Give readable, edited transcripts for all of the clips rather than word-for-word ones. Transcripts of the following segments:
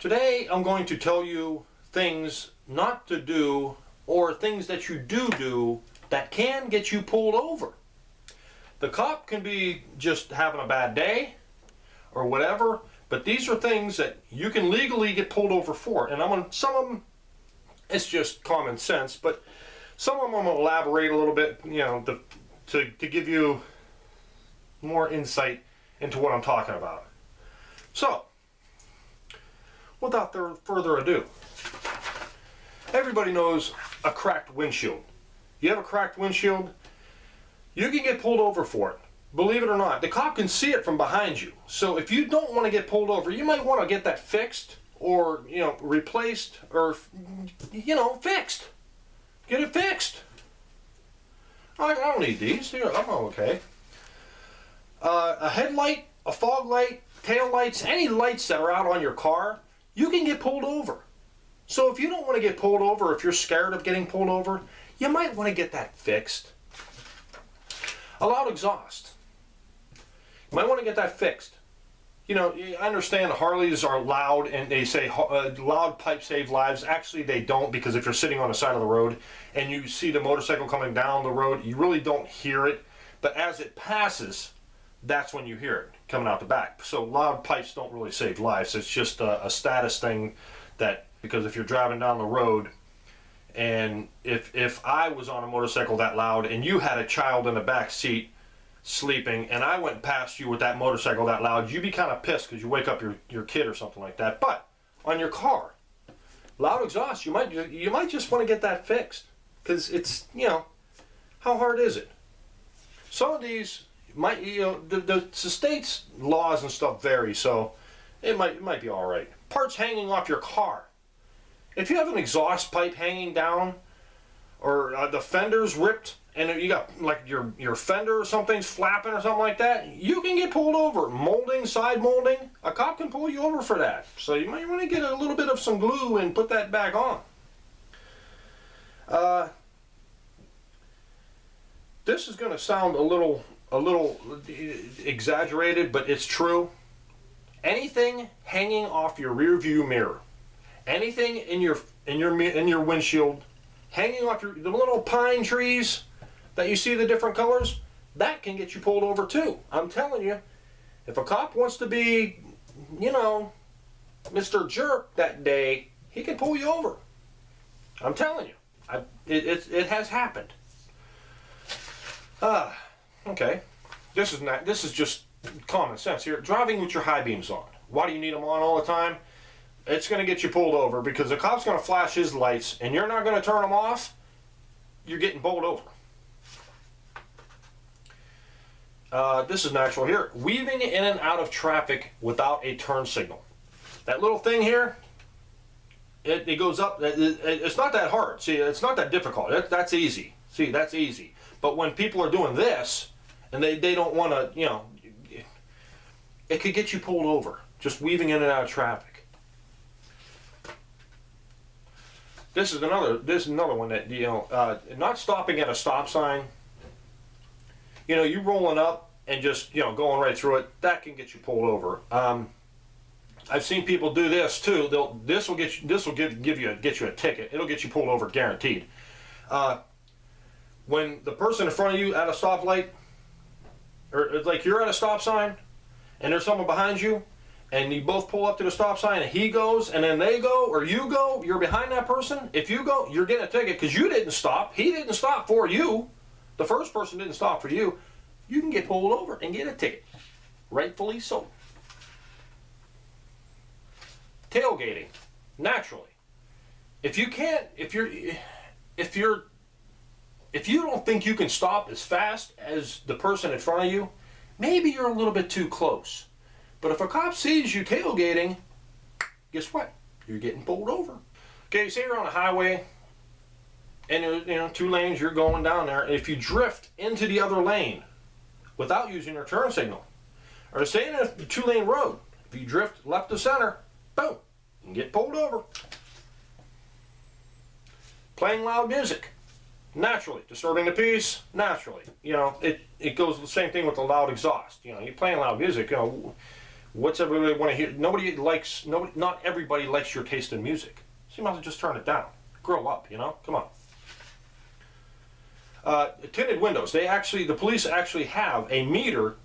Today I'm going to tell you things not to do or things that you do that can get you pulled over. The cop can be just having a bad day or whatever, but these are things that you can legally get pulled over for. And some of them, it's just common sense, but some of them I'm going to elaborate a little bit, to give you more insight into what I'm talking about. So, without further ado, everybody knows a cracked windshield. You have a cracked windshield, you can get pulled over for it. Believe it or not, the cop can see it from behind you. So if you don't want to get pulled over, you might want to get that fixed or, replaced or, fixed. Get it fixed. I don't need these. I'm okay. A headlight, a fog light, tail lights, any lights that are out on your car, you can get pulled over. So if you don't want to get pulled over, if you're scared of getting pulled over, you might want to get that fixed. A loud exhaust. You might want to get that fixed. I understand Harleys are loud and they say loud pipes save lives. Actually, they don't, because if you're sitting on the side of the road and you see the motorcycle coming down the road, you really don't hear it. But as it passes, that's when you hear it coming out the back. So loud pipes don't really save lives. It's just a status thing because if you're driving down the road and if I was on a motorcycle that loud and you had a child in the back seat sleeping and I went past you with that motorcycle that loud, you'd be kind of pissed because you wake up your kid or something like that. But on your car, loud exhaust, you might just want to get that fixed, because it's, how hard is it? Some of these might, the state's laws and stuff vary, so it might be all right. Parts hanging off your car. If you have an exhaust pipe hanging down, or the fender's ripped, and you got like your fender or something's flapping or something like that, you can get pulled over. Molding, side molding, a cop can pull you over for that. So you might want to get a little bit of some glue and put that back on. This is going to sound a little exaggerated, but it's true. Anything hanging off your rear view mirror, anything in your windshield, hanging off the little pine trees that you see the different colors, that can get you pulled over too. I'm telling you, if a cop wants to be, Mr. Jerk that day, he can pull you over. I'm telling you, it has happened. Okay, this is just common sense here. Driving with your high beams on. Why do you need them on all the time? It's going to get you pulled over because the cop's going to flash his lights and you're not going to turn them off. You're getting pulled over. This is natural here. Weaving in and out of traffic without a turn signal. That little thing here, it goes up. It's not that hard. See, it's not that difficult. That's easy. See, that's easy. But when people are doing this and they don't want to, it could get you pulled over. Just weaving in and out of traffic. This is another one that, not stopping at a stop sign. You rolling up and just, going right through it, that can get you pulled over. I've seen people do this too. This will get you a ticket. It'll get you pulled over, guaranteed. When the person in front of you at a stoplight, or like you're at a stop sign, and there's someone behind you, and you both pull up to the stop sign, and he goes, and then they go, or you go, you're behind that person. If you go, you're getting a ticket because you didn't stop. He didn't stop for you. The first person didn't stop for you. You can get pulled over and get a ticket. Rightfully so. Tailgating. Naturally. If you don't think you can stop as fast as the person in front of you, maybe you're a little bit too close. But if a cop sees you tailgating, guess what? You're getting pulled over. Okay, say you're on a highway, and 2 lanes, you're going down there. If you drift into the other lane without using your turn signal, or say in a 2-lane road, if you drift left to center, boom, you can get pulled over. Playing loud music. Naturally, disturbing the peace, naturally. It goes the same thing with the loud exhaust. You're playing loud music, What's everybody want to hear? Not everybody likes your taste in music. So you might as well just turn it down. Grow up, you know? Come on. Tinted windows. The police actually have a meter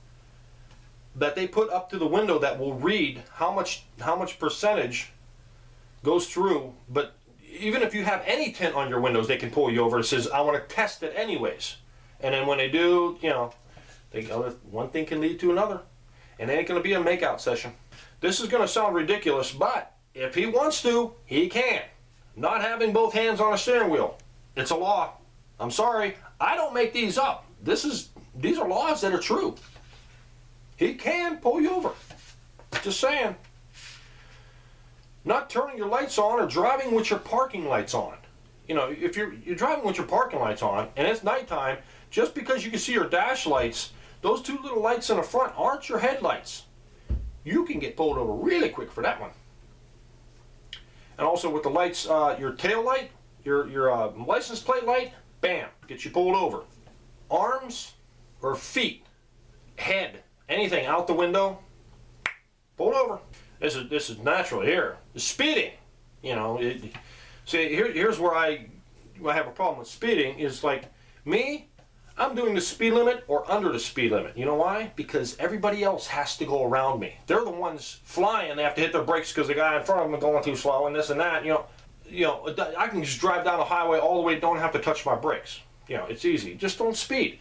that they put up to the window that will read how much percentage goes through. But even if you have any tint on your windows, they can pull you over. It says, I want to test it anyways. And then when they do, you know, one thing can lead to another. And it ain't going to be a makeout session. This is going to sound ridiculous, but if he wants to, he can. Not having both hands on a steering wheel. It's a law. I'm sorry. I don't make these up. These are laws that are true. He can pull you over. Just saying. Not turning your lights on or driving with your parking lights on. You know, if you're driving with your parking lights on and it's nighttime, just because you can see your dash lights, those two little lights in the front aren't your headlights. You can get pulled over really quick for that one. And also with the lights, your tail light, your license plate light, bam, gets you pulled over. Arms or feet, head, anything out the window, pulled over. This is natural here. The speeding, you know. See, here's where I have a problem with speeding. Is like me, I'm doing the speed limit or under the speed limit. You know why? Because everybody else has to go around me. They're the ones flying. They have to hit their brakes because the guy in front of them is going too slow and this and that. You know, I can just drive down the highway all the way. Don't have to touch my brakes. You know, it's easy. Just don't speed.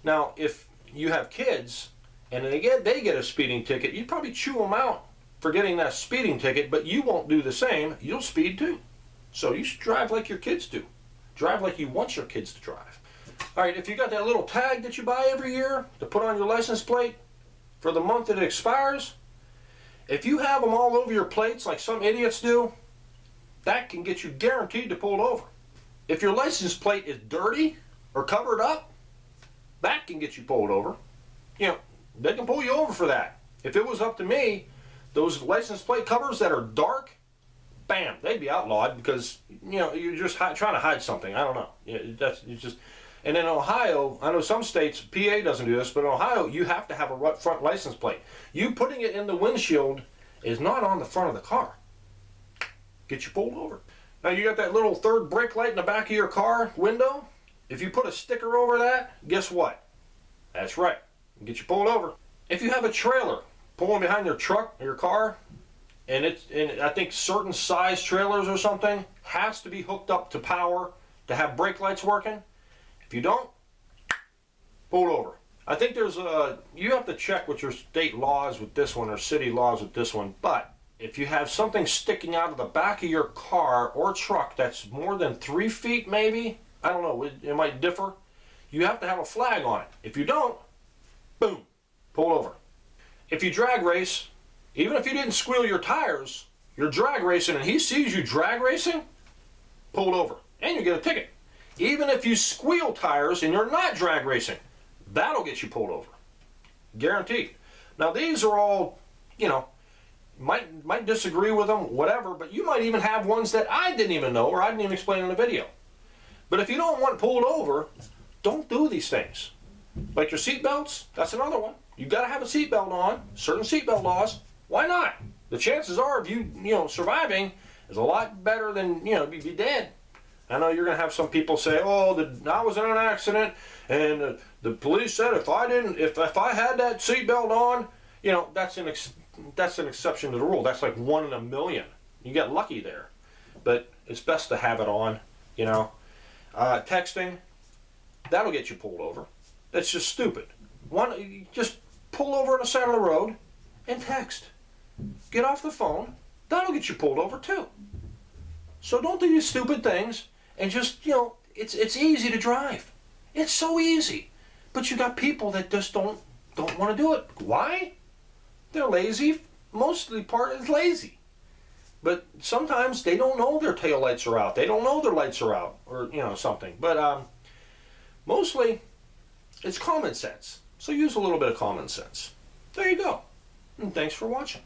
Now, if you have kids and they get a speeding ticket, you'd probably chew them out for getting that speeding ticket, but you won't do the same. You'll speed too. So you should drive like your kids do. Drive like you want your kids to drive. All right, if you got that little tag that you buy every year to put on your license plate for the month that it expires, if you have them all over your plates like some idiots do, that can get you guaranteed to pull over. If your license plate is dirty or covered up, that can get you pulled over. You know, they can pull you over for that. If it was up to me, those license plate covers that are dark, bam, they'd be outlawed because, you know, you're just trying to hide something. I don't know. It's just. And in Ohio, I know some states, PA doesn't do this, but in Ohio, you have to have a front license plate. You putting it in the windshield is not on the front of the car. Get you pulled over. Now you got that little third brake light in the back of your car window. If you put a sticker over that, guess what? That's right. Get you pulled over. If you have a trailer pulling behind your truck or your car, and I think certain size trailers or something has to be hooked up to power to have brake lights working. If you don't, pull over. I think you have to check with your state laws with this one or city laws with this one, but if you have something sticking out of the back of your car or truck that's more than 3 feet maybe, I don't know, it might differ, you have to have a flag on it. If you don't, boom, pull over. If you drag race, even if you didn't squeal your tires, you're drag racing and he sees you drag racing, pulled over, and you get a ticket. Even if you squeal tires and you're not drag racing, that'll get you pulled over. Guaranteed. Now these are all, you know, might disagree with them, whatever, but you might even have ones that I didn't even know or I didn't even explain in the video. But if you don't want pulled over, don't do these things. Like your seat belts, that's another one. You got to have a seat belt on, certain seat belt laws. Why not? The chances are of you surviving is a lot better than, be dead. I know you're going to have some people say, oh, I was in an accident and the police said if I had that seatbelt on, that's an exception to the rule. That's like 1 in a million. You get lucky there. But it's best to have it on, Texting, that'll get you pulled over. That's just stupid. Just pull over on the side of the road and text. Get off the phone. That'll get you pulled over too. So don't do these stupid things. And just, it's easy to drive. It's so easy. But you got people that just don't want to do it. Why? They're lazy. Mostly part is lazy. But sometimes they don't know their tail lights are out. They don't know their lights are out or, something. But mostly it's common sense. So use a little bit of common sense. There you go. And thanks for watching.